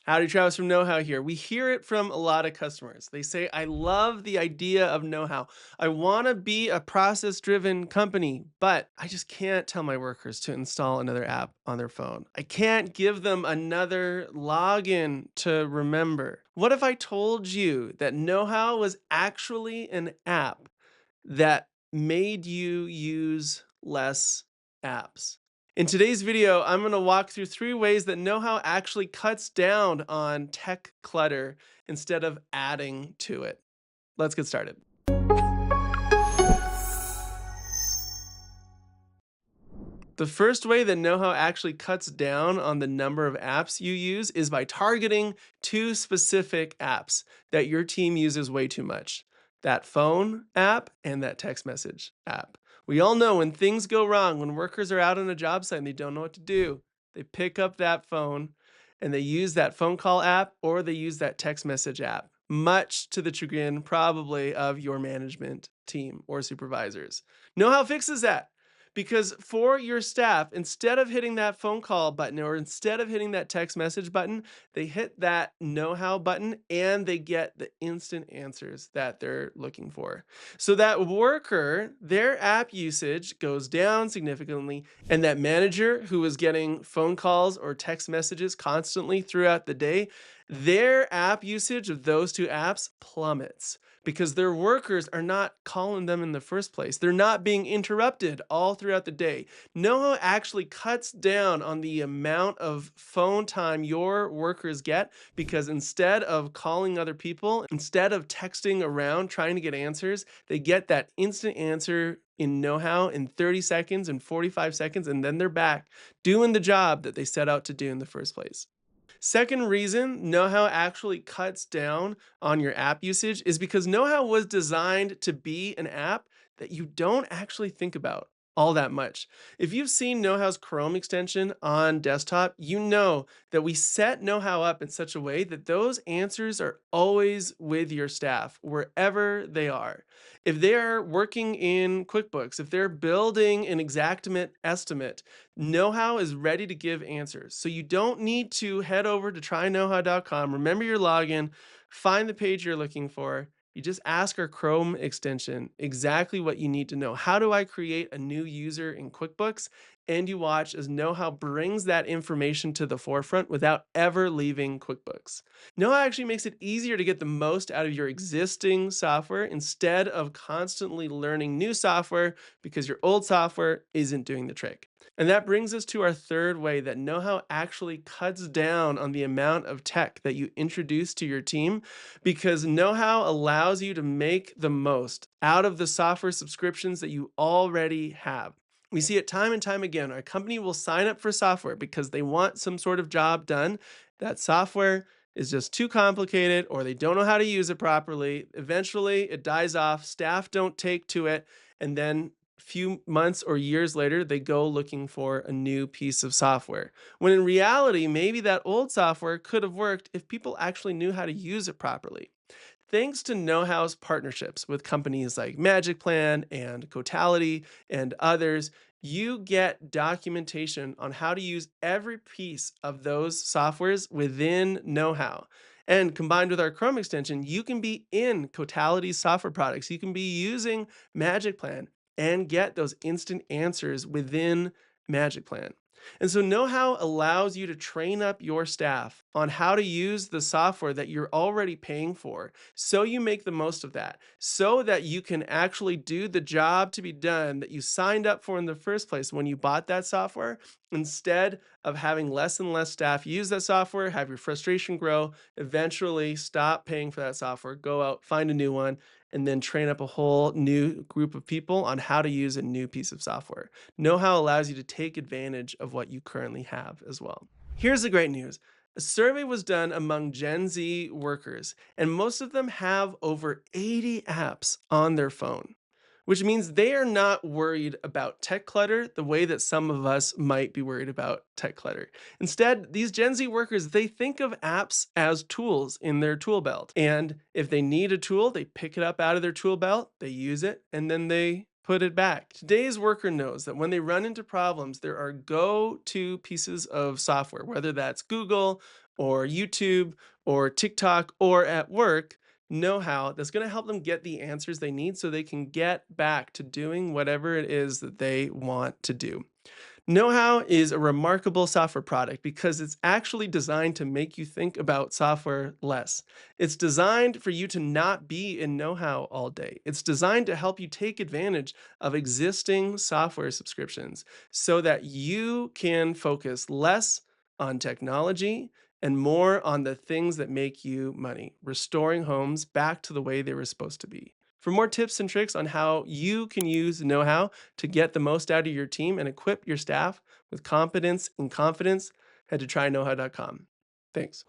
Howdy, Travis from KnowHow here. We hear it from a lot of customers. They say, I love the idea of KnowHow. I want to be a process driven company, but I just can't tell my workers to install another app on their phone. I can't give them another login to remember. What if I told you that KnowHow was actually an app that made you use less apps? In today's video, I'm going to walk through 3 ways that KnowHow actually cuts down on tech clutter instead of adding to it. Let's get started. The first way that KnowHow actually cuts down on the number of apps you use is by targeting 2 specific apps that your team uses way too much: that phone app and that text message app. We all know when things go wrong, when workers are out on a job site and they don't know what to do, they pick up that phone and they use that phone call app or they use that text message app, much to the chagrin probably of your management team or supervisors. KnowHow fixes that. Because for your staff, instead of hitting that phone call button or instead of hitting that text message button, they hit that know how button and they get the instant answers that they're looking for. So that worker, their app usage goes down significantly, and that manager who is getting phone calls or text messages constantly throughout the day, their app usage of those 2 apps plummets because their workers are not calling them in the first place. They're not being interrupted all throughout the day. NoHo actually cuts down on the amount of phone time your workers get because instead of calling other people, instead of texting around trying to get answers, they get that instant answer in KnowHow in 30 seconds and 45 seconds, and then they're back doing the job that they set out to do in the first place. Second reason KnowHow actually cuts down on your app usage is because KnowHow was designed to be an app that you don't actually think about all that much. If you've seen KnowHow's Chrome extension on desktop, you know that we set KnowHow up in such a way that those answers are always with your staff wherever they are. If they are working in QuickBooks, if they're building an exactment estimate, KnowHow is ready to give answers. So you don't need to head over to tryknowhow.com, remember your login, find the page you're looking for. You just ask our Chrome extension exactly what you need to know. How do I create a new user in QuickBooks? And you watch as KnowHow brings that information to the forefront without ever leaving QuickBooks. KnowHow actually makes it easier to get the most out of your existing software instead of constantly learning new software because your old software isn't doing the trick. And that brings us to our third way that KnowHow actually cuts down on the amount of tech that you introduce to your team because KnowHow allows you to make the most out of the software subscriptions that you already have. We see it time and time again. Our company will sign up for software because they want some sort of job done. That software is just too complicated or they don't know how to use it properly. Eventually, it dies off, staff don't take to it, and then few months or years later, they go looking for a new piece of software. When in reality, maybe that old software could have worked if people actually knew how to use it properly. Thanks to KnowHow's partnerships with companies like Magic Plan and Cotality and others, you get documentation on how to use every piece of those softwares within KnowHow. And combined with our Chrome extension, you can be in Cotality's software products. You can be using Magic Plan and get those instant answers within Magic Plan. And so KnowHow allows you to train up your staff on how to use the software that you're already paying for so you make the most of that, so that you can actually do the job to be done that you signed up for in the first place when you bought that software, instead of having less and less staff use that software, have your frustration grow, eventually stop paying for that software, go out, find a new one, and then train up a whole new group of people on how to use a new piece of software. KnowHow allows you to take advantage of what you currently have as well. Here's the great news. A survey was done among Gen Z workers, and most of them have over 80 apps on their phone, which means they are not worried about tech clutter the way that some of us might be worried about tech clutter. Instead, these Gen Z workers, they think of apps as tools in their tool belt. And if they need a tool, they pick it up out of their tool belt, they use it, and then they put it back. Today's worker knows that when they run into problems, there are go-to pieces of software, whether that's Google or YouTube or TikTok or at work know how that's going to help them get the answers they need so they can get back to doing whatever it is that they want to do. KnowHow is a remarkable software product because it's actually designed to make you think about software less. It's designed for you to not be in KnowHow all day. It's designed to help you take advantage of existing software subscriptions so that you can focus less on technology and more on the things that make you money, restoring homes back to the way they were supposed to be. For more tips and tricks on how you can use KnowHow to get the most out of your team and equip your staff with competence and confidence, head to tryknowhow.com. Thanks.